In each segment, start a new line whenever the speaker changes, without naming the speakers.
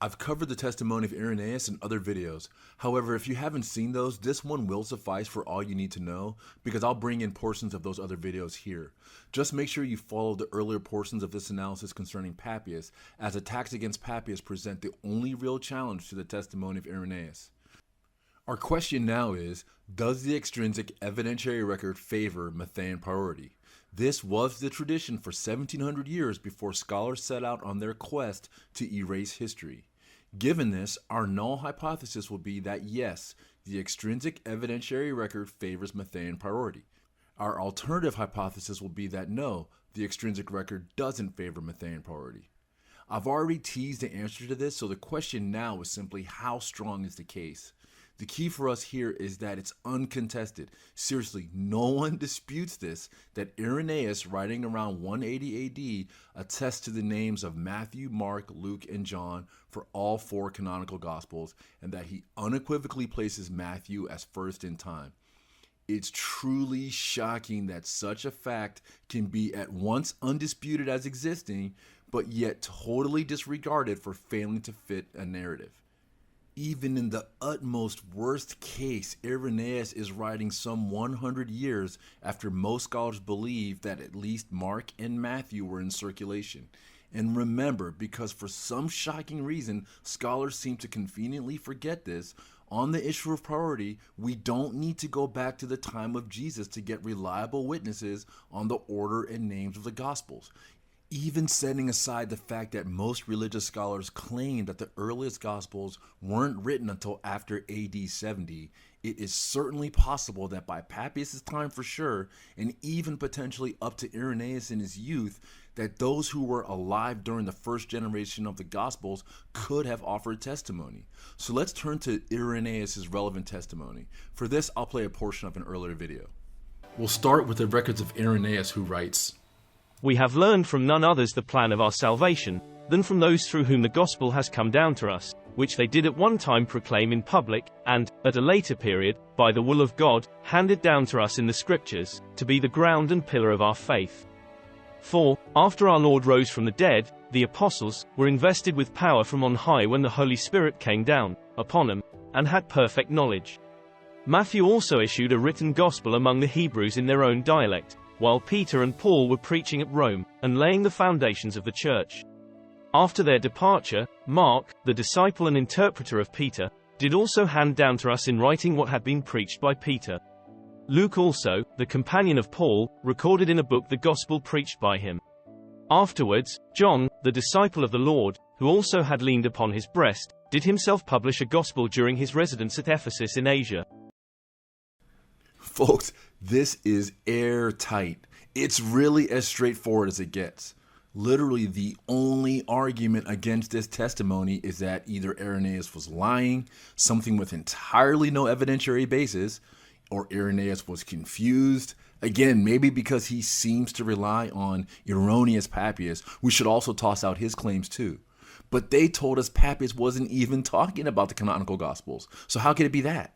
I've covered the testimony of Irenaeus in other videos. However, if you haven't seen those, this one will suffice for all you need to know because I'll bring in portions of those other videos here. Just make sure you follow the earlier portions of this analysis concerning Papias, as attacks against Papias present the only real challenge to the testimony of Irenaeus. Our question now is, does the extrinsic evidentiary record favor Matthean priority? This was the tradition for 1700 years before scholars set out on their quest to erase history. Given this, our null hypothesis will be that yes, the extrinsic evidentiary record favors Matthean priority. Our alternative hypothesis will be that no, the extrinsic record doesn't favor Matthean priority. I've already teased the answer to this, so the question now is simply how strong is the case? The key for us here is that it's uncontested. Seriously, no one disputes this, that Irenaeus, writing around 180 AD, attests to the names of Matthew, Mark, Luke, and John for all four canonical Gospels, and that he unequivocally places Matthew as first in time. It's truly shocking that such a fact can be at once undisputed as existing, but yet totally disregarded for failing to fit a narrative. Even in the utmost worst case, Irenaeus is writing some 100 years after most scholars believe that at least Mark and Matthew were in circulation. And remember, because for some shocking reason, scholars seem to conveniently forget this, on the issue of priority, we don't need to go back to the time of Jesus to get reliable witnesses on the order and names of the Gospels. Even setting aside the fact that most religious scholars claim that the earliest Gospels weren't written until after AD 70, it is certainly possible that by Papias' time for sure, and even potentially up to Irenaeus in his youth, that those who were alive during the first generation of the Gospels could have offered testimony. So let's turn to Irenaeus' relevant testimony. For this, I'll play a portion of an earlier video. We'll start with the records of Irenaeus, who writes,
"We have learned from none others the plan of our salvation, than from those through whom the gospel has come down to us, which they did at one time proclaim in public, and, at a later period, by the will of God, handed down to us in the Scriptures, to be the ground and pillar of our faith. For, after our Lord rose from the dead, the apostles were invested with power from on high when the Holy Spirit came down upon them, and had perfect knowledge. Matthew also issued a written gospel among the Hebrews in their own dialect, while Peter and Paul were preaching at Rome, and laying the foundations of the church. After their departure, Mark, the disciple and interpreter of Peter, did also hand down to us in writing what had been preached by Peter. Luke also, the companion of Paul, recorded in a book the gospel preached by him. Afterwards, John, the disciple of the Lord, who also had leaned upon his breast, did himself publish a gospel during his residence at Ephesus in Asia."
Folks, this is airtight. It's really as straightforward as it gets. Literally, the only argument against this testimony is that either Irenaeus was lying, something with entirely no evidentiary basis, or Irenaeus was confused. Again, maybe because he seems to rely on erroneous Papias, we should also toss out his claims too. But they told us Papias wasn't even talking about the canonical Gospels, so how could it be that?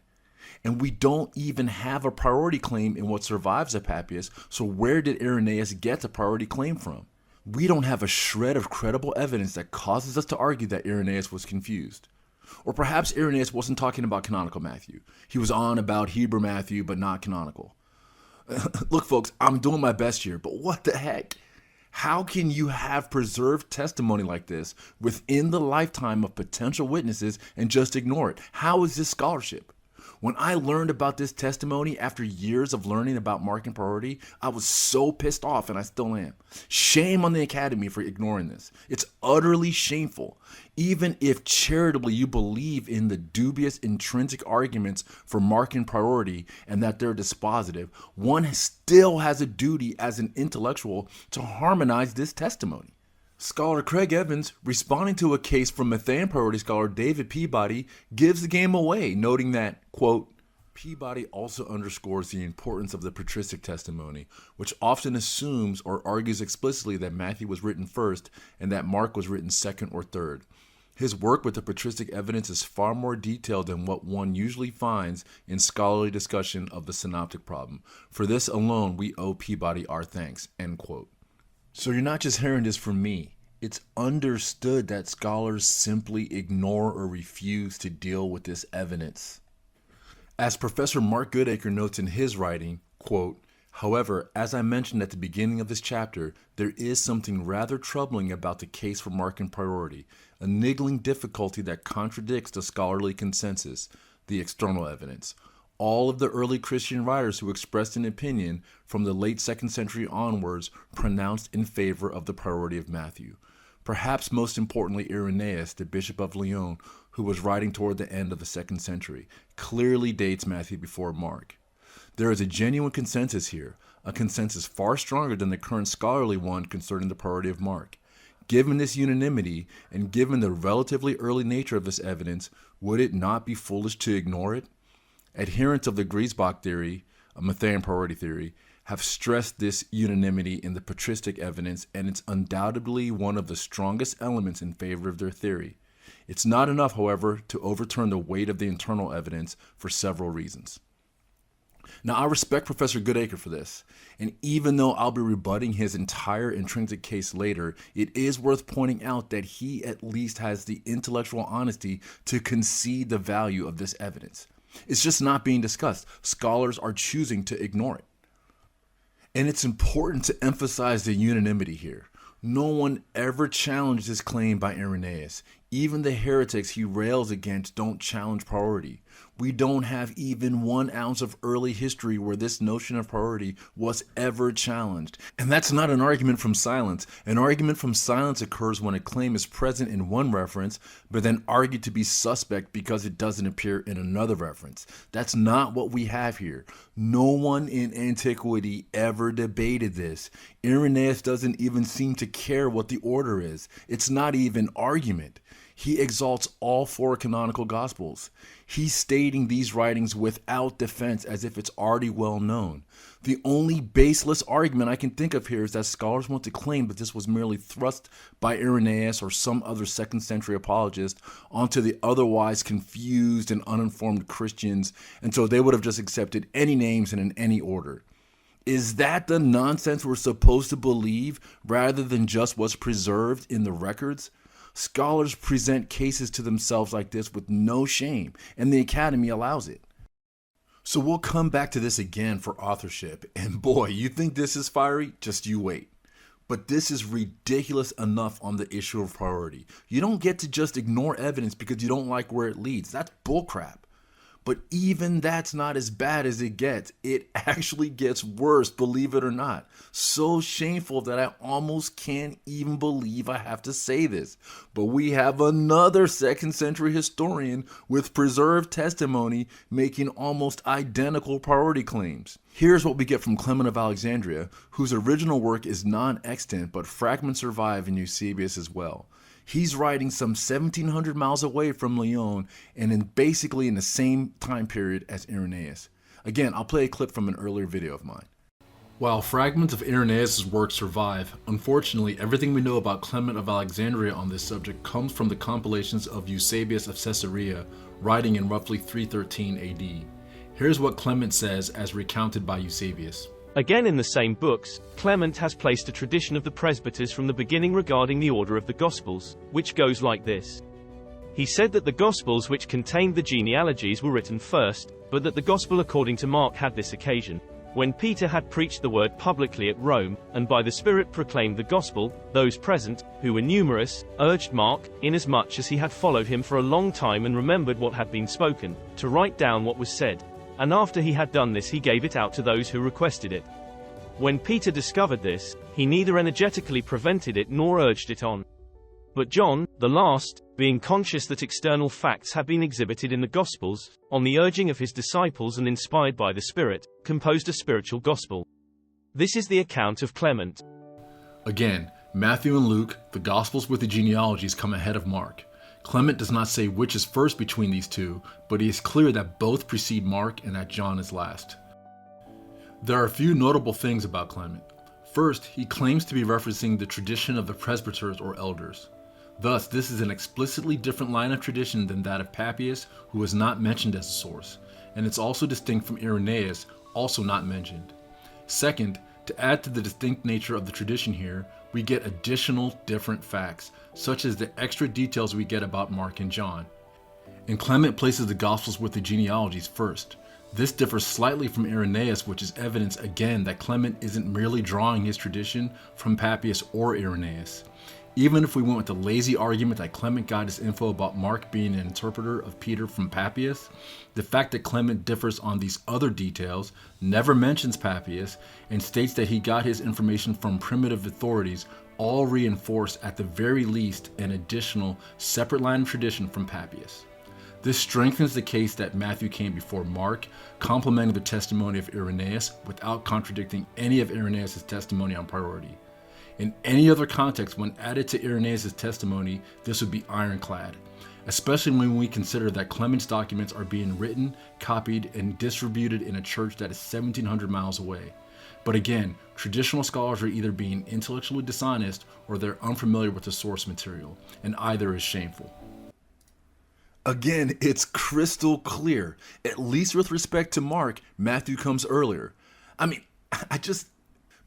And we don't even have a priority claim in what survives of Papias, so where did Irenaeus get the priority claim from? We don't have a shred of credible evidence that causes us to argue that Irenaeus was confused. Or perhaps Irenaeus wasn't talking about canonical Matthew. He was on about Hebrew Matthew, but not canonical. Look, folks, I'm doing my best here, but what the heck? How can you have preserved testimony like this within the lifetime of potential witnesses and just ignore it? How is this scholarship? When I learned about this testimony after years of learning about Markan priority, I was so pissed off, and I still am. Shame on the Academy for ignoring this. It's utterly shameful. Even if charitably you believe in the dubious intrinsic arguments for Markan priority and that they're dispositive, one still has a duty as an intellectual to harmonize this testimony. Scholar Craig Evans, responding to a case from Matthean priority scholar David Peabody, gives the game away, noting that, quote, Peabody also underscores the importance of the patristic testimony, which often assumes or argues explicitly that Matthew was written first and that Mark was written second or third. His work with the patristic evidence is far more detailed than what one usually finds in scholarly discussion of the synoptic problem. For this alone, we owe Peabody our thanks, end quote. So you're not just hearing this from me. It's understood that scholars simply ignore or refuse to deal with this evidence. As Professor Mark Goodacre notes in his writing, quote, "However, as I mentioned at the beginning of this chapter, there is something rather troubling about the case for Markan priority, a niggling difficulty that contradicts the scholarly consensus, the external evidence. All of the early Christian writers who expressed an opinion from the late 2nd century onwards pronounced in favor of the priority of Matthew. Perhaps most importantly, Irenaeus, the Bishop of Lyons, who was writing toward the end of the 2nd century, clearly dates Matthew before Mark. There is a genuine consensus here, a consensus far stronger than the current scholarly one concerning the priority of Mark. Given this unanimity, and given the relatively early nature of this evidence, would it not be foolish to ignore it? Adherents of the Griesbach theory, a Matthean priority theory, have stressed this unanimity in the patristic evidence, and it's undoubtedly one of the strongest elements in favor of their theory. It's not enough, however, to overturn the weight of the internal evidence for several reasons. Now, I respect Professor Goodacre for this, and even though I'll be rebutting his entire intrinsic case later, it is worth pointing out that he at least has the intellectual honesty to concede the value of this evidence. It's just not being discussed. Scholars are choosing to ignore it. And it's important to emphasize the unanimity here. No one ever challenged this claim by Irenaeus. Even the heretics he rails against don't challenge priority. We don't have even 1 ounce of early history where this notion of priority was ever challenged. And that's not an argument from silence. An argument from silence occurs when a claim is present in one reference, but then argued to be suspect because it doesn't appear in another reference. That's not what we have here. No one in antiquity ever debated this. Irenaeus doesn't even seem to care what the order is. It's not even argument. He exalts all 4 canonical gospels. He's stating these writings without defense as if it's already well known. The only baseless argument I can think of here is that scholars want to claim that this was merely thrust by Irenaeus or some other 2nd century apologist onto the otherwise confused and uninformed Christians, and so they would have just accepted any names and in any order. Is that the nonsense we're supposed to believe rather than just what's preserved in the records? Scholars present cases to themselves like this with no shame, and the Academy allows it. So we'll come back to this again for authorship, and boy, you think this is fiery? Just you wait. But this is ridiculous enough on the issue of priority. You don't get to just ignore evidence because you don't like where it leads. That's bullcrap. But even that's not as bad as it gets. It actually gets worse, believe it or not. So shameful that I almost can't even believe I have to say this. But we have another 2nd century historian with preserved testimony making almost identical priority claims. Here's what we get from Clement of Alexandria, whose original work is non-extant, but fragments survive in Eusebius as well. He's writing some 1,700 miles away from Lyons and basically in the same time period as Irenaeus. Again, I'll play a clip from an earlier video of mine. While fragments of Irenaeus' work survive, unfortunately everything we know about Clement of Alexandria on this subject comes from the compilations of Eusebius of Caesarea, writing in roughly 313 AD. Here's what Clement says as recounted by Eusebius.
Again in the same books, Clement has placed a tradition of the presbyters from the beginning regarding the order of the Gospels, which goes like this. He said that the Gospels which contained the genealogies were written first, but that the Gospel according to Mark had this occasion. When Peter had preached the word publicly at Rome, and by the Spirit proclaimed the Gospel, those present, who were numerous, urged Mark, inasmuch as he had followed him for a long time and remembered what had been spoken, to write down what was said. And after he had done this he gave it out to those who requested it. When Peter discovered this, he neither energetically prevented it nor urged it on. But John, the last, being conscious that external facts had been exhibited in the Gospels, on the urging of his disciples and inspired by the Spirit, composed a spiritual gospel. This is the account of Clement.
Again, Matthew and Luke, the Gospels with the genealogies, come ahead of Mark. Clement does not say which is first between these two, but he is clear that both precede Mark and that John is last. There are a few notable things about Clement. First, he claims to be referencing the tradition of the presbyters or elders. Thus, this is an explicitly different line of tradition than that of Papias, who is not mentioned as a source, and it's also distinct from Irenaeus, also not mentioned. Second, to add to the distinct nature of the tradition here, we get additional different facts, such as the extra details we get about Mark and John. And Clement places the Gospels with the genealogies first. This differs slightly from Irenaeus, which is evidence again that Clement isn't merely drawing his tradition from Papias or Irenaeus. Even if we went with the lazy argument that Clement got his info about Mark being an interpreter of Peter from Papias, the fact that Clement differs on these other details, never mentions Papias, and states that he got his information from primitive authorities all reinforce at the very least an additional separate line of tradition from Papias. This strengthens the case that Matthew came before Mark, complementing the testimony of Irenaeus without contradicting any of Irenaeus' testimony on priority. In any other context, when added to Irenaeus' testimony, this would be ironclad, especially when we consider that Clement's documents are being written, copied, and distributed in a church that is 1,700 miles away. But again, traditional scholars are either being intellectually dishonest or they're unfamiliar with the source material, and either is shameful. Again, it's crystal clear. At least with respect to Mark, Matthew comes earlier.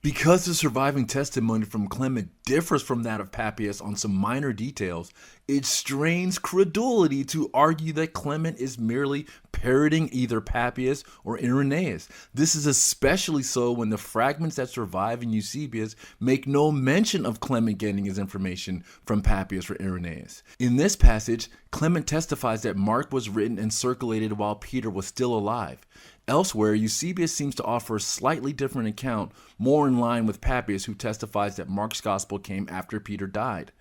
Because the surviving testimony from Clement differs from that of Papias on some minor details, it strains credulity to argue that Clement is merely parroting either Papias or Irenaeus. This is especially so when the fragments that survive in Eusebius make no mention of Clement getting his information from Papias or Irenaeus. In this passage, Clement testifies that Mark was written and circulated while Peter was still alive. Elsewhere, Eusebius seems to offer a slightly different account, more in line with Papias, who testifies that Mark's gospel came after Peter died.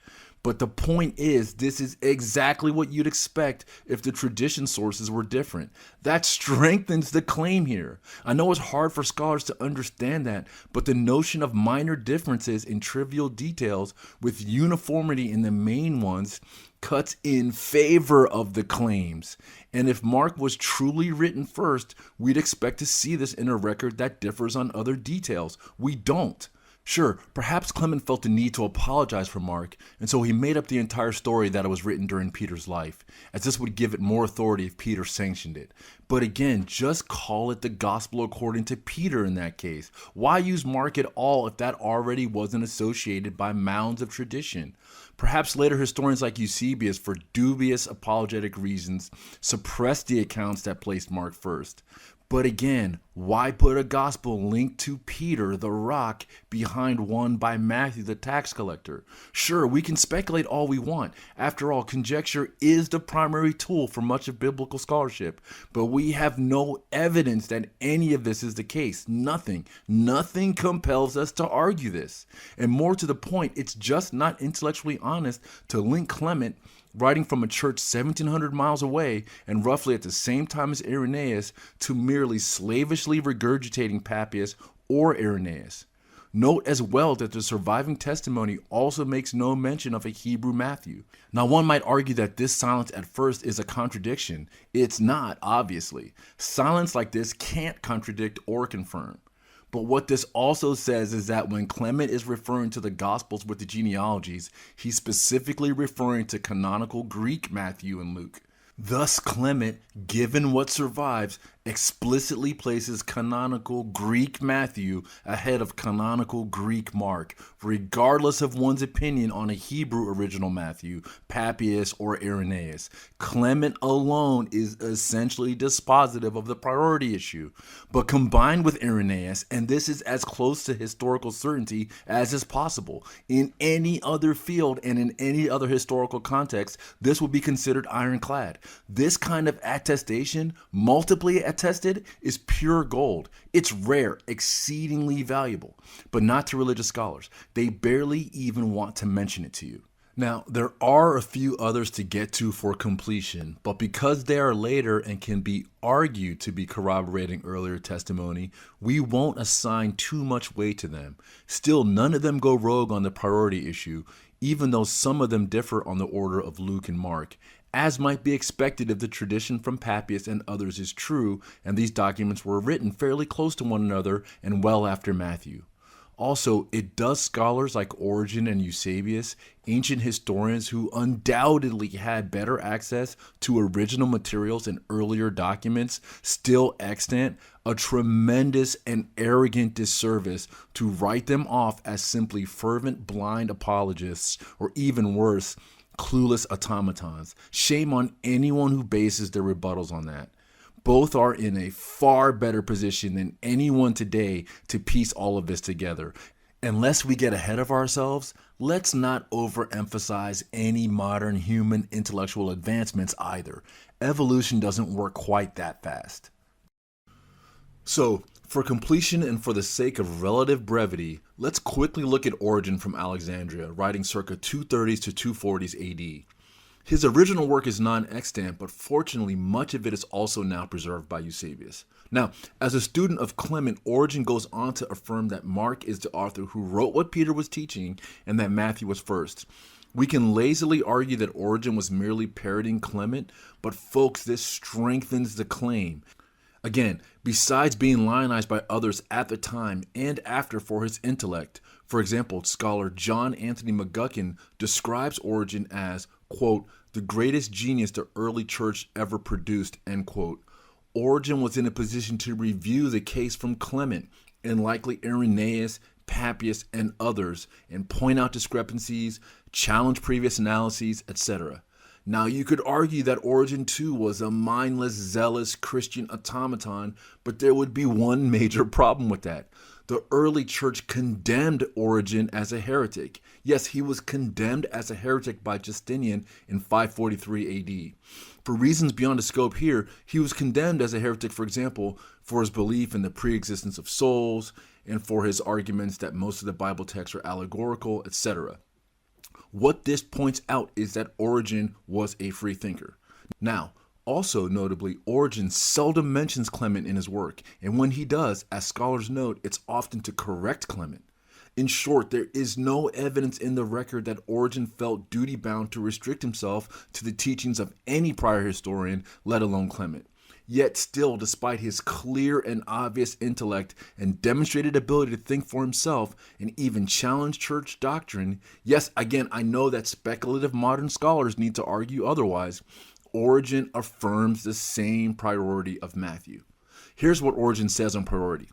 But the point is, this is exactly what you'd expect if the tradition sources were different. That strengthens the claim here. I know it's hard for scholars to understand that, but the notion of minor differences in trivial details with uniformity in the main ones cuts in favor of the claims. And if Mark was truly written first, we'd expect to see this in a record that differs on other details. We don't. Sure, perhaps Clement felt the need to apologize for Mark, and so he made up the entire story that it was written during Peter's life, as this would give it more authority if Peter sanctioned it. But again, just call it the gospel according to Peter in that case. Why use Mark at all if that already wasn't associated by mounds of tradition? Perhaps later historians like Eusebius, for dubious apologetic reasons, suppressed the accounts that placed Mark first. But again, why put a gospel linked to Peter, the rock, behind one by Matthew, the tax collector? Sure, we can speculate all we want. After all, conjecture is the primary tool for much of biblical scholarship. But we have no evidence that any of this is the case. Nothing compels us to argue this. And more to the point, it's just not intellectually honest to link Clement, writing from a church 1,700 miles away and roughly at the same time as Irenaeus, to merely slavishly regurgitating Papias or Irenaeus. Note as well that the surviving testimony also makes no mention of a Hebrew Matthew. Now, one might argue that this silence at first is a contradiction. It's not, obviously. Silence like this can't contradict or confirm. But what this also says is that when Clement is referring to the Gospels with the genealogies, he's specifically referring to canonical Greek Matthew and Luke. Thus, Clement, given what survives, explicitly places canonical Greek Matthew ahead of canonical Greek Mark, regardless of one's opinion on a Hebrew original Matthew, Papias, or Irenaeus. Clement alone is essentially dispositive of the priority issue. But combined with Irenaeus, and this is as close to historical certainty as is possible, in any other field and in any other historical context, this would be considered ironclad. This kind of attestation, multiply attested, is pure gold. It's rare, exceedingly valuable, but not to religious scholars. They barely even want to mention it to you. Now, there are a few others to get to for completion, but because they are later and can be argued to be corroborating earlier testimony, we won't assign too much weight to them. Still, none of them go rogue on the priority issue, even though some of them differ on the order of Luke and Mark, as might be expected if the tradition from Papias and others is true, and these documents were written fairly close to one another and well after Matthew. Also, it does scholars like Origen and Eusebius, ancient historians who undoubtedly had better access to original materials and earlier documents still extant, a tremendous and arrogant disservice to write them off as simply fervent blind apologists, or even worse, clueless automatons. Shame on anyone who bases their rebuttals on that. Both are in a far better position than anyone today to piece all of this together. Unless we get ahead of ourselves, let's not overemphasize any modern human intellectual advancements either. Evolution doesn't work quite that fast. So, for completion and for the sake of relative brevity, let's quickly look at Origen from Alexandria, writing circa 230s to 240s AD. His original work is non-extant, but fortunately much of it is also now preserved by Eusebius. Now, as a student of Clement, Origen goes on to affirm that Mark is the author who wrote what Peter was teaching and that Matthew was first. We can lazily argue that Origen was merely parodying Clement, but folks, this strengthens the claim. Again, besides being lionized by others at the time and after for his intellect, for example, scholar John Anthony McGuckin describes Origen as, quote, the greatest genius the early church ever produced, end quote. Origen was in a position to review the case from Clement and likely Irenaeus, Papias, and others, and point out discrepancies, challenge previous analyses, etc. Now, you could argue that Origen too was a mindless, zealous Christian automaton, but there would be one major problem with that. The early church condemned Origen as a heretic. Yes, he was condemned as a heretic by Justinian in 543 AD. For reasons beyond the scope here, he was condemned as a heretic, for example, for his belief in the pre-existence of souls and for his arguments that most of the Bible texts are allegorical, etc. What this points out is that Origen was a free thinker. Now, also notably, Origen seldom mentions Clement in his work, and when he does, as scholars note, it's often to correct Clement. In short, there is no evidence in the record that Origen felt duty-bound to restrict himself to the teachings of any prior historian, let alone Clement. Yet still, despite his clear and obvious intellect and demonstrated ability to think for himself and even challenge church doctrine, yes, again, I know that speculative modern scholars need to argue otherwise, Origen affirms the same priority of Matthew. Here's what Origen says on priority.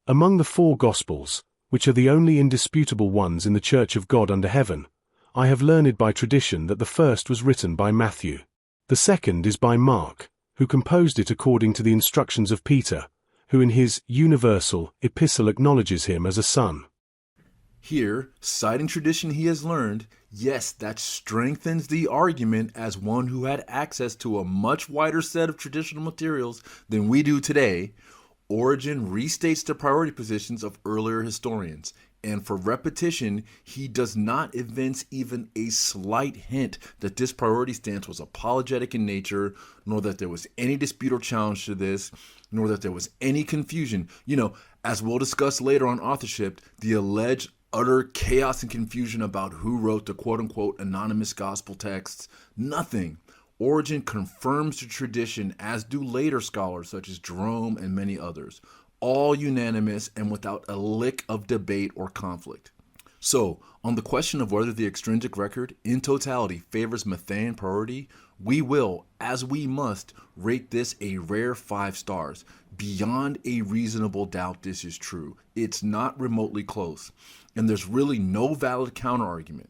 Among the four Gospels, which are the only indisputable ones in the Church of God under heaven, I have learned by tradition that the first was written by Matthew. The second is by Mark, who composed it according to the instructions of Peter, who in his universal epistle acknowledges him as a son.
Here, citing tradition he has learned, yes, that strengthens the argument as one who had access to a much wider set of traditional materials than we do today. Origen restates the priority positions of earlier historians, and for repetition, he does not evince even a slight hint that this priority stance was apologetic in nature, nor that there was any dispute or challenge to this, nor that there was any confusion. As we'll discuss later on authorship, the alleged utter chaos and confusion about who wrote the quote-unquote anonymous gospel texts, nothing. Origen confirms the tradition, as do later scholars such as Jerome and many others, all unanimous and without a lick of debate or conflict. So, on the question of whether the extrinsic record in totality favors Matthean priority, we will, as we must, rate this a rare 5 stars. Beyond a reasonable doubt this is true. It's not remotely close, and there's really no valid counterargument.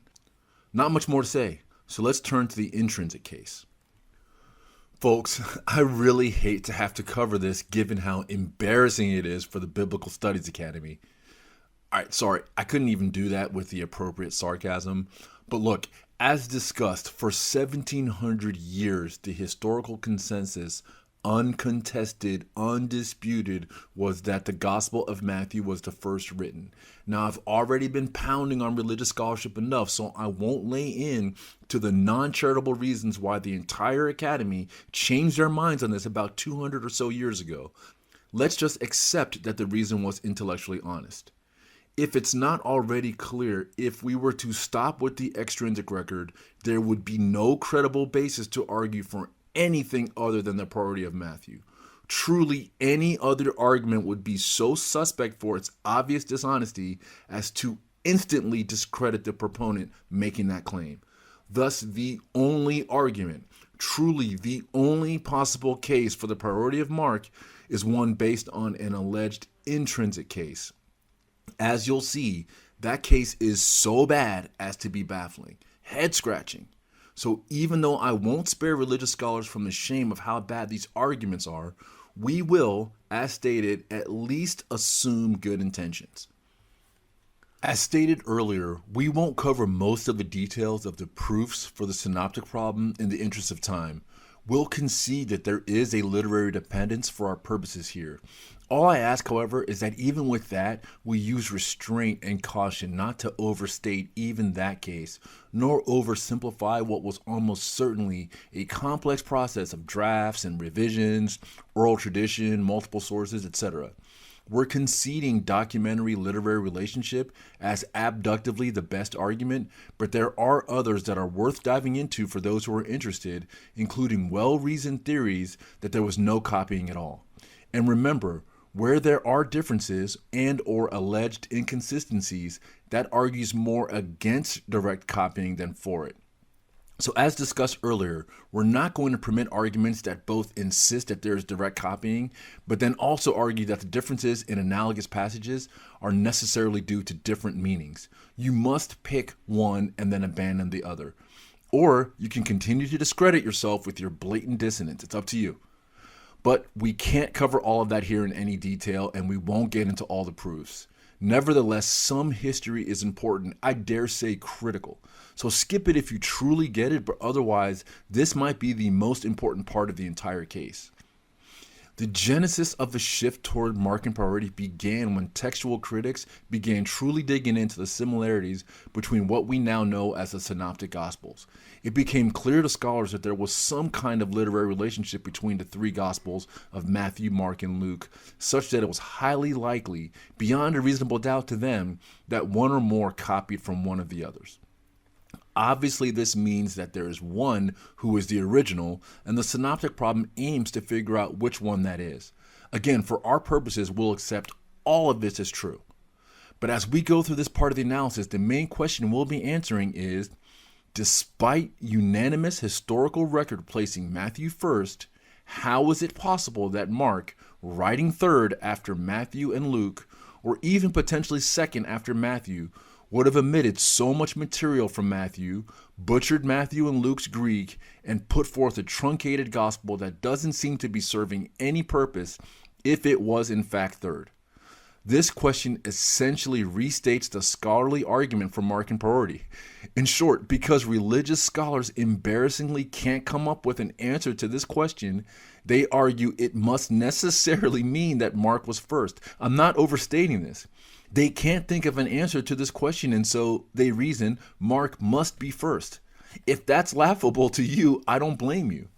Not much more to say, so let's turn to the intrinsic case. Folks, I really hate to have to cover this given how embarrassing it is for the Biblical Studies Academy. Alright, sorry, I couldn't even do that with the appropriate sarcasm. But look, as discussed, for 1700 years, the historical consensus, uncontested, undisputed, was that the Gospel of Matthew was the first written. Now, I've already been pounding on religious scholarship enough, so I won't lay in to the non-charitable reasons why the entire academy changed their minds on this about 200 or so years ago. Let's just accept that the reason was intellectually honest. If it's not already clear, if we were to stop with the extrinsic record, there would be no credible basis to argue for anything other than the priority of Matthew. Truly, any other argument would be so suspect for its obvious dishonesty as to instantly discredit the proponent making that claim. Thus, the only argument, truly the only possible case for the priority of Mark, is one based on an alleged intrinsic case. As you'll see, that case is so bad as to be baffling, head-scratching. So even though I won't spare religious scholars from the shame of how bad these arguments are, we will, as stated, at least assume good intentions. As stated earlier, we won't cover most of the details of the proofs for the synoptic problem in the interest of time. We'll concede that there is a literary dependence for our purposes here. All I ask, however, is that even with that, we use restraint and caution not to overstate even that case, nor oversimplify what was almost certainly a complex process of drafts and revisions, oral tradition, multiple sources, etc. We're conceding documentary literary relationship as abductively the best argument, but there are others that are worth diving into for those who are interested, including well-reasoned theories that there was no copying at all. And remember, where there are differences and or alleged inconsistencies, that argues more against direct copying than for it. So as discussed earlier, we're not going to permit arguments that both insist that there is direct copying, but then also argue that the differences in analogous passages are necessarily due to different meanings. You must pick one and then abandon the other. Or you can continue to discredit yourself with your blatant dissonance. It's up to you. But we can't cover all of that here in any detail, and we won't get into all the proofs. Nevertheless, some history is important, I dare say critical. So skip it if you truly get it, but otherwise, this might be the most important part of the entire case. The genesis of the shift toward Markan priority began when textual critics began truly digging into the similarities between what we now know as the Synoptic Gospels. It became clear to scholars that there was some kind of literary relationship between the three Gospels of Matthew, Mark, and Luke, such that it was highly likely, beyond a reasonable doubt to them, that one or more copied from one of the others. Obviously, this means that there is one who is the original, and the synoptic problem aims to figure out which one that is. Again, for our purposes, we'll accept all of this as true. But as we go through this part of the analysis, the main question we'll be answering is, despite unanimous historical record placing Matthew first, how is it possible that Mark, writing third after Matthew and Luke, or even potentially second after Matthew, would have omitted so much material from Matthew, butchered Matthew and Luke's Greek, and put forth a truncated gospel that doesn't seem to be serving any purpose if it was in fact third? This question essentially restates the scholarly argument for Markan priority. In short, because religious scholars embarrassingly can't come up with an answer to this question, they argue it must necessarily mean that Mark was first. I'm not overstating this. They can't think of an answer to this question, and so they reason Mark must be first. If that's laughable to you, I don't blame you.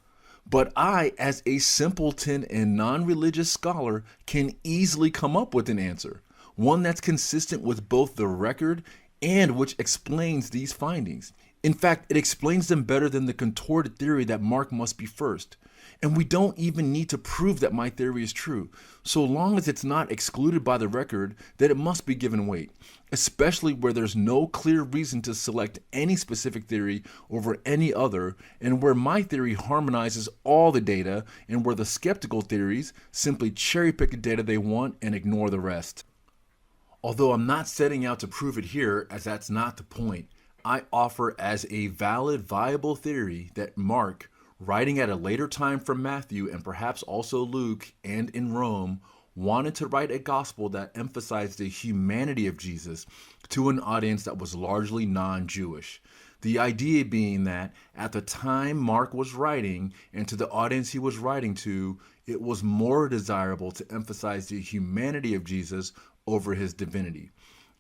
But I, as a simpleton and non-religious scholar, can easily come up with an answer, one that's consistent with both the record and which explains these findings. In fact, it explains them better than the contorted theory that Mark must be first. And we don't even need to prove that my theory is true. So long as it's not excluded by the record, then it must be given weight, especially where there's no clear reason to select any specific theory over any other, and where my theory harmonizes all the data, and where the skeptical theories simply cherry pick the data they want and ignore the rest. Although I'm not setting out to prove it here, as that's not the point, I offer as a valid, viable theory that Mark, writing at a later time from Matthew and perhaps also Luke and in Rome, wanted to write a gospel that emphasized the humanity of Jesus to an audience that was largely non-Jewish. The idea being that at the time Mark was writing and to the audience he was writing to, it was more desirable to emphasize the humanity of Jesus over his divinity.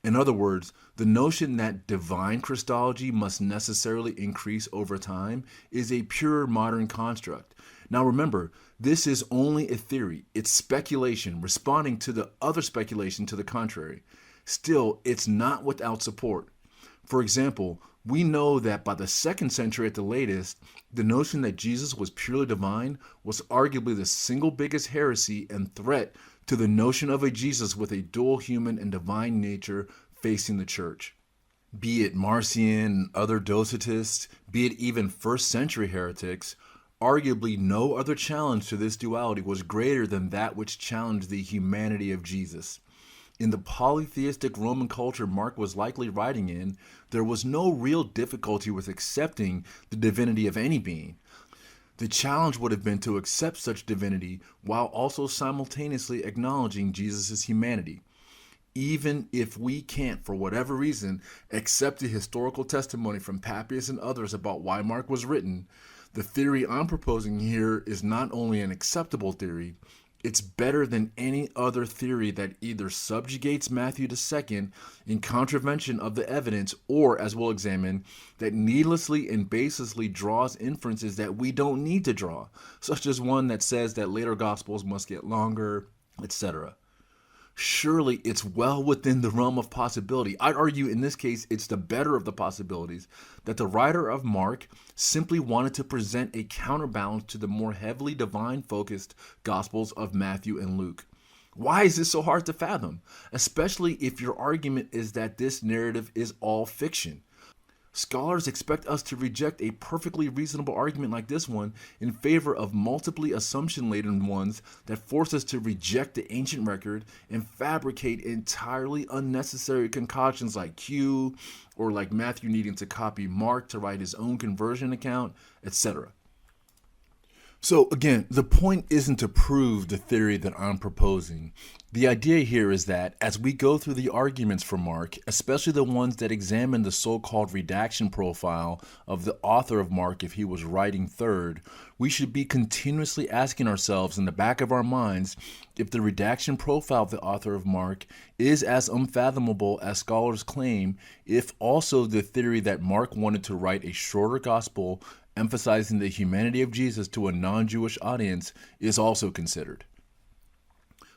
In other words, the notion that divine Christology must necessarily increase over time is a pure modern construct. Now remember, this is only a theory. It's speculation responding to the other speculation to the contrary. Still, it's not without support. For example, we know that by the 2nd century at the latest, the notion that Jesus was purely divine was arguably the single biggest heresy and threat to the notion of a Jesus with a dual human and divine nature facing the church. Be it Marcion and other Docetists, be it even 1st century heretics, arguably no other challenge to this duality was greater than that which challenged the humanity of Jesus. In the polytheistic Roman culture Mark was likely writing in, there was no real difficulty with accepting the divinity of any being. The challenge would have been to accept such divinity while also simultaneously acknowledging Jesus' humanity. Even if we can't, for whatever reason, accept the historical testimony from Papias and others about why Mark was written, the theory I'm proposing here is not only an acceptable theory, it's better than any other theory that either subjugates Matthew II in contravention of the evidence or, as we'll examine, that needlessly and baselessly draws inferences that we don't need to draw, such as one that says that later Gospels must get longer, etc. Surely it's well within the realm of possibility. I'd argue in this case it's the better of the possibilities that the writer of Mark simply wanted to present a counterbalance to the more heavily divine-focused Gospels of Matthew and Luke. Why is this so hard to fathom? Especially if your argument is that this narrative is all fiction. Scholars expect us to reject a perfectly reasonable argument like this one in favor of multiply assumption-laden ones that force us to reject the ancient record and fabricate entirely unnecessary concoctions like Q, or like Matthew needing to copy Mark to write his own conversion account, etc. So again, the point isn't to prove the theory that I'm proposing. The idea here is that as we go through the arguments for Mark, especially the ones that examine the so-called redaction profile of the author of Mark if he was writing third, we should be continuously asking ourselves in the back of our minds if the redaction profile of the author of Mark is as unfathomable as scholars claim, if also the theory that Mark wanted to write a shorter gospel emphasizing the humanity of Jesus to a non-Jewish audience is also considered.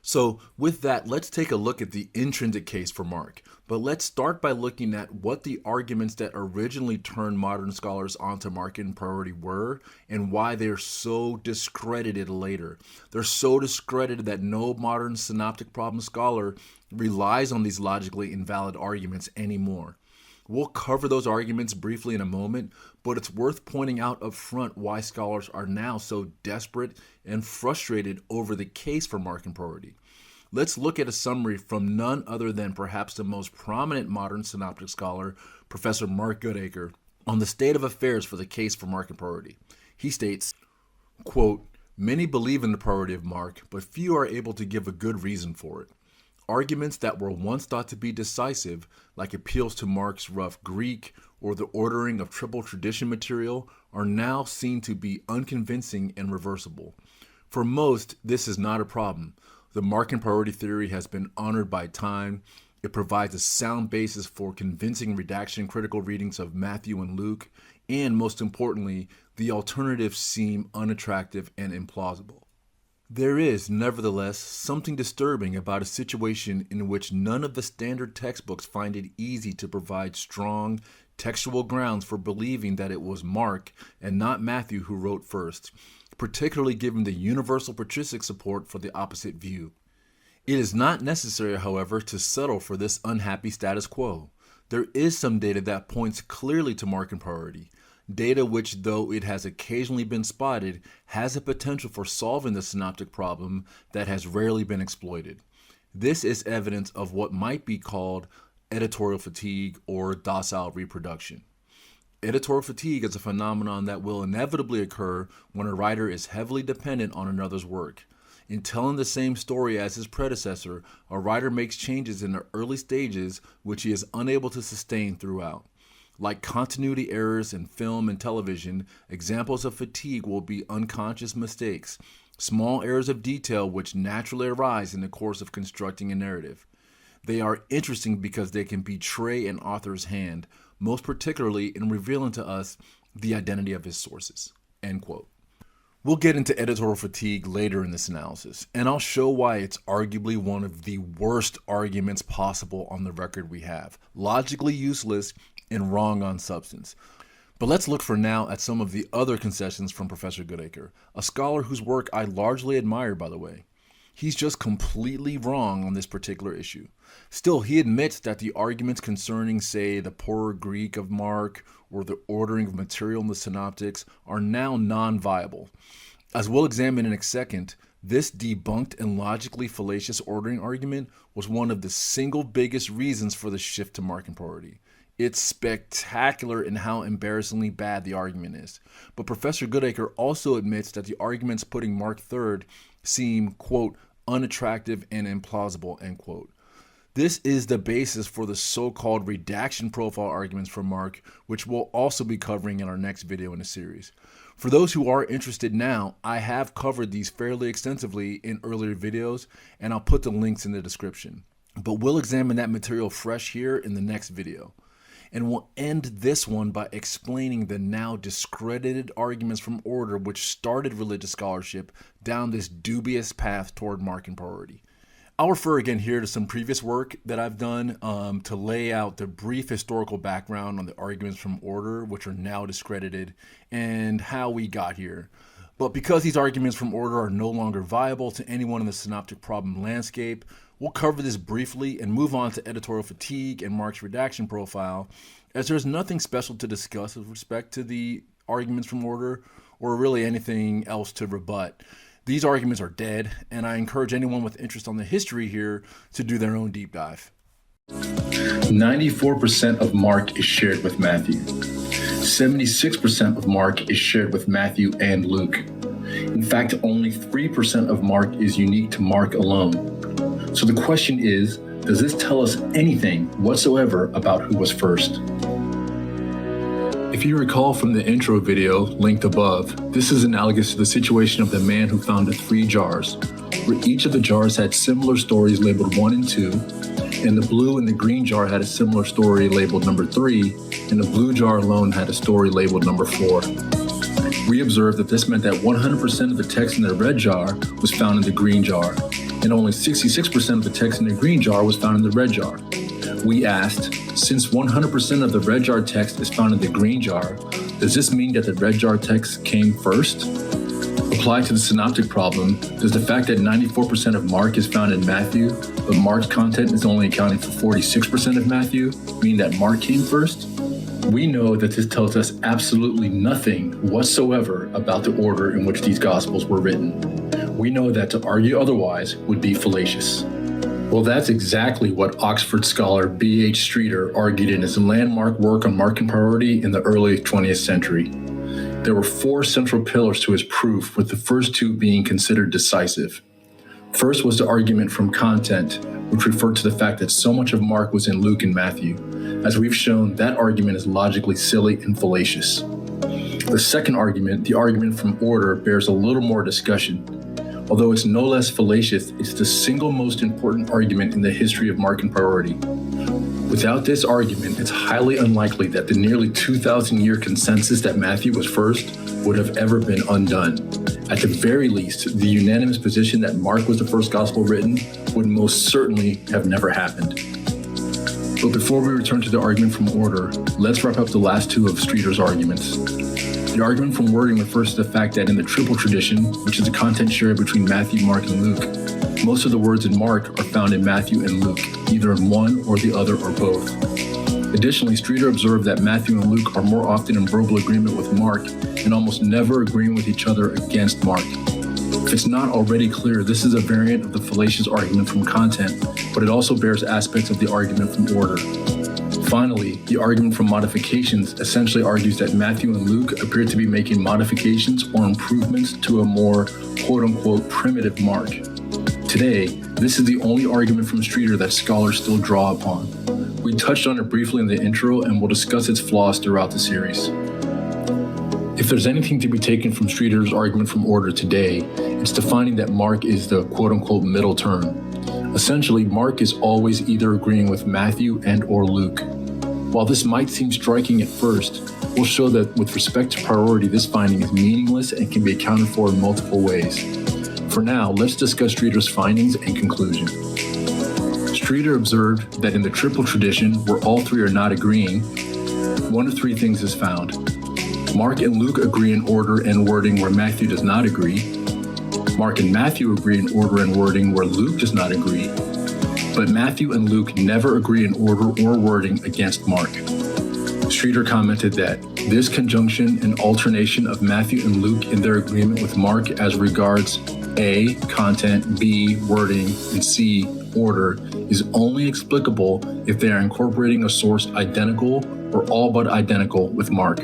So with that, let's take a look at the intrinsic case for Mark. But let's start by looking at what the arguments that originally turned modern scholars onto Markan priority were and why they're so discredited later. They're so discredited that no modern synoptic problem scholar relies on these logically invalid arguments anymore. We'll cover those arguments briefly in a moment, but it's worth pointing out up front why scholars are now so desperate and frustrated over the case for Markan priority. Let's look at a summary from none other than perhaps the most prominent modern synoptic scholar, Professor Mark Goodacre, on the state of affairs for the case for Markan priority. He states, quote, "Many believe in the priority of Mark, but few are able to give a good reason for it. Arguments that were once thought to be decisive, like appeals to Mark's rough Greek or the ordering of triple tradition material, are now seen to be unconvincing and reversible. For most, this is not a problem. The Markan priority theory has been honored by time. It provides a sound basis for convincing redaction critical readings of Matthew and Luke, and most importantly, the alternatives seem unattractive and implausible. There is, nevertheless, something disturbing about a situation in which none of the standard textbooks find it easy to provide strong textual grounds for believing that it was Mark and not Matthew who wrote first, particularly given the universal patristic support for the opposite view. It is not necessary, however, to settle for this unhappy status quo. There is some data that points clearly to Markan priority. Data which, though it has occasionally been spotted, has a potential for solving the synoptic problem that has rarely been exploited. This is evidence of what might be called editorial fatigue or docile reproduction. Editorial fatigue is a phenomenon that will inevitably occur when a writer is heavily dependent on another's work. In telling the same story as his predecessor, a writer makes changes in the early stages which he is unable to sustain throughout. Like continuity errors in film and television, examples of fatigue will be unconscious mistakes, small errors of detail which naturally arise in the course of constructing a narrative. They are interesting because they can betray an author's hand, most particularly in revealing to us the identity of his sources." End quote. We'll get into editorial fatigue later in this analysis, and I'll show why it's arguably one of the worst arguments possible on the record we have. Logically useless and wrong on substance. But let's look for now at some of the other concessions from Professor Goodacre, a scholar whose work I largely admire, by the way. He's just completely wrong on this particular issue. Still, he admits that the arguments concerning, say, the poorer Greek of Mark or the ordering of material in the Synoptics are now non-viable. As we'll examine in a second, this debunked and logically fallacious ordering argument was one of the single biggest reasons for the shift to Markan priority. It's spectacular in how embarrassingly bad the argument is. But Professor Goodacre also admits that the arguments putting Mark third seem, quote, unattractive and implausible, end quote. This is the basis for the so-called redaction profile arguments for Mark, which we'll also be covering in our next video in the series. For those who are interested now, I have covered these fairly extensively in earlier videos, and I'll put the links in the description. But we'll examine that material fresh here in the next video. And we'll end this one by explaining the now discredited arguments from order which started religious scholarship down this dubious path toward Markan priority. I'll refer again here to some previous work that I've done to lay out the brief historical background on the arguments from order which are now discredited and how we got here. But because these arguments from order are no longer viable to anyone in the synoptic problem landscape, we'll cover this briefly and move on to editorial fatigue and Mark's redaction profile, as there's nothing special to discuss with respect to the arguments from order or really anything else to rebut. These arguments are dead, and I encourage anyone with interest on the history here to do their own deep dive.
94% of Mark is shared with Matthew. 76% of Mark is shared with Matthew and Luke. In fact, only 3% of Mark is unique to Mark alone. So the question is, does this tell us anything whatsoever about who was first? If you recall from the intro video linked above, this is analogous to the situation of the man who found the 3 jars, where each of the jars had similar stories labeled 1 and 2, and the blue and the green jar had a similar story labeled number 3, and the blue jar alone had a story labeled number 4. We observed that this meant that 100% of the text in the red jar was found in the green jar, and only 66% of the text in the green jar was found in the red jar. We asked, since 100% of the red jar text is found in the green jar, does this mean that the red jar text came first? Applied to the synoptic problem, does the fact that 94% of Mark is found in Matthew, but Mark's content is only accounting for 46% of Matthew, mean that Mark came first? We know that this tells us absolutely nothing whatsoever about the order in which these Gospels were written. We know that to argue otherwise would be fallacious. Well, that's exactly what Oxford scholar B.H. Streeter argued in his landmark work on Markan priority in the early 20th century. There were 4 central pillars to his proof, with the first 2 being considered decisive. First was the argument from content, which referred to the fact that so much of Mark was in Luke and Matthew. As we've shown, that argument is logically silly and fallacious. The second argument, the argument from order, bears a little more discussion. Although it's no less fallacious, it's the single most important argument in the history of Markan priority. Without this argument, it's highly unlikely that the nearly 2,000-year consensus that Matthew was first would have ever been undone. At the very least, the unanimous position that Mark was the first gospel written would most certainly have never happened. But before we return to the argument from order, let's wrap up the last 2 of Streeter's arguments. The argument from wording refers to the fact that in the triple tradition, which is the content shared between Matthew, Mark, and Luke, most of the words in Mark are found in Matthew and Luke, either in one or the other or both. Additionally, Streeter observed that Matthew and Luke are more often in verbal agreement with Mark and almost never agreeing with each other against Mark. If it's not already clear, this is a variant of the fallacious argument from content, but it also bears aspects of the argument from order. Finally, the argument from modifications essentially argues that Matthew and Luke appear to be making modifications or improvements to a more quote-unquote primitive Mark. Today, this is the only argument from Streeter that scholars still draw upon. We touched on it briefly in the intro and we'll discuss its flaws throughout the series. If there's anything to be taken from Streeter's argument from order today, it's the finding that Mark is the quote-unquote middle term. Essentially, Mark is always either agreeing with Matthew and or Luke. While this might seem striking at first, we'll show that with respect to priority, this finding is meaningless and can be accounted for in multiple ways. For now, let's discuss Streeter's findings and conclusion. Streeter observed that in the triple tradition, where all 3 are not agreeing, one of three things is found. Mark and Luke agree in order and wording where Matthew does not agree. Mark and Matthew agree in order and wording where Luke does not agree. But Matthew and Luke never agree in order or wording against Mark. Streeter commented that this conjunction and alternation of Matthew and Luke in their agreement with Mark as regards A, content, B, wording, and C, order, is only explicable if they are incorporating a source identical or all but identical with Mark.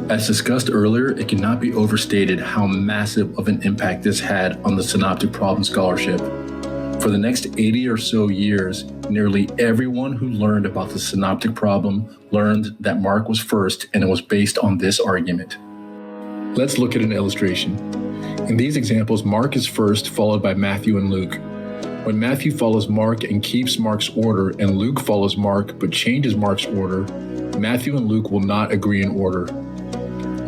As discussed earlier, it cannot be overstated how massive of an impact this had on the synoptic problem scholarship. For the next 80 or so years, nearly everyone who learned about the synoptic problem learned that Mark was first, and it was based on this argument. Let's look at an illustration. In these examples, Mark is first, followed by Matthew and Luke. When Matthew follows Mark and keeps Mark's order, and Luke follows Mark but changes Mark's order, Matthew and Luke will not agree in order.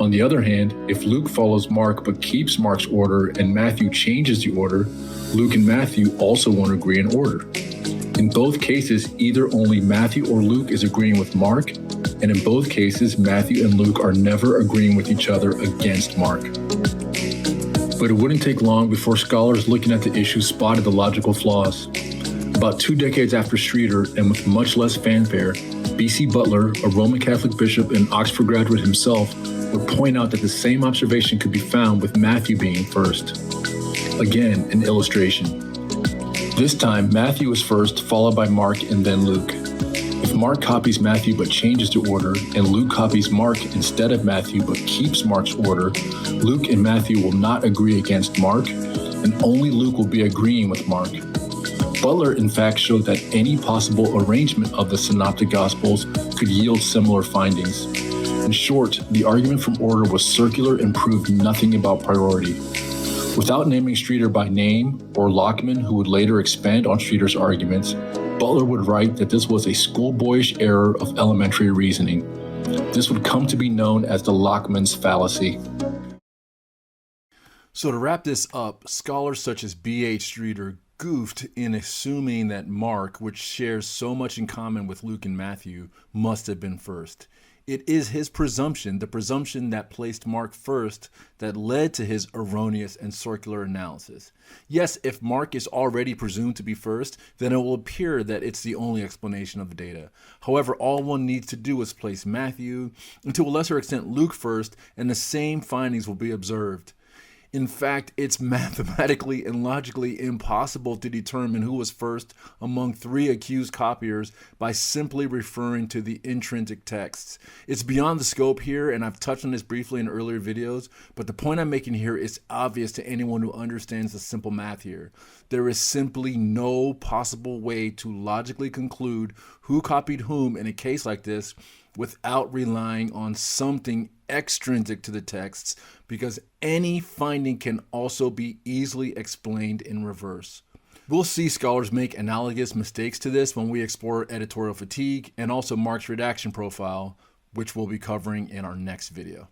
On the other hand, if Luke follows Mark but keeps Mark's order and Matthew changes the order, Luke and Matthew also won't agree in order. In both cases, either only Matthew or Luke is agreeing with Mark, and in both cases, Matthew and Luke are never agreeing with each other against Mark. But it wouldn't take long before scholars looking at the issue spotted the logical flaws. About 2 decades after Streeter, and with much less fanfare, B.C. Butler, a Roman Catholic bishop and Oxford graduate himself, would point out that the same observation could be found with Matthew being first. Again, an illustration. This time, Matthew is first, followed by Mark and then Luke. If Mark copies Matthew but changes the order, and Luke copies Mark instead of Matthew but keeps Mark's order, Luke and Matthew will not agree against Mark, and only Luke will be agreeing with Mark. Butler, in fact, showed that any possible arrangement of the Synoptic Gospels could yield similar findings. In short, the argument from order was circular and proved nothing about priority. Without naming Streeter by name, or Lockman, who would later expand on Streeter's arguments, Butler would write that this was a schoolboyish error of elementary reasoning. This would come to be known as the Lockman's fallacy.
So to wrap this up, scholars such as B.H. Streeter goofed in assuming that Mark, which shares so much in common with Luke and Matthew, must have been first. It is his presumption, the presumption that placed Mark first, that led to his erroneous and circular analysis. Yes, if Mark is already presumed to be first, then it will appear that it's the only explanation of the data. However, all one needs to do is place Matthew, and to a lesser extent Luke first, and the same findings will be observed. In fact, it's mathematically and logically impossible to determine who was first among 3 accused copiers by simply referring to the intrinsic texts. It's beyond the scope here, and I've touched on this briefly in earlier videos, but the point I'm making here is obvious to anyone who understands the simple math here. There is simply no possible way to logically conclude who copied whom in a case like this without relying on something extrinsic to the texts, because any finding can also be easily explained in reverse. We'll see scholars make analogous mistakes to this when we explore editorial fatigue and also Mark's redaction profile, which we'll be covering in our next video.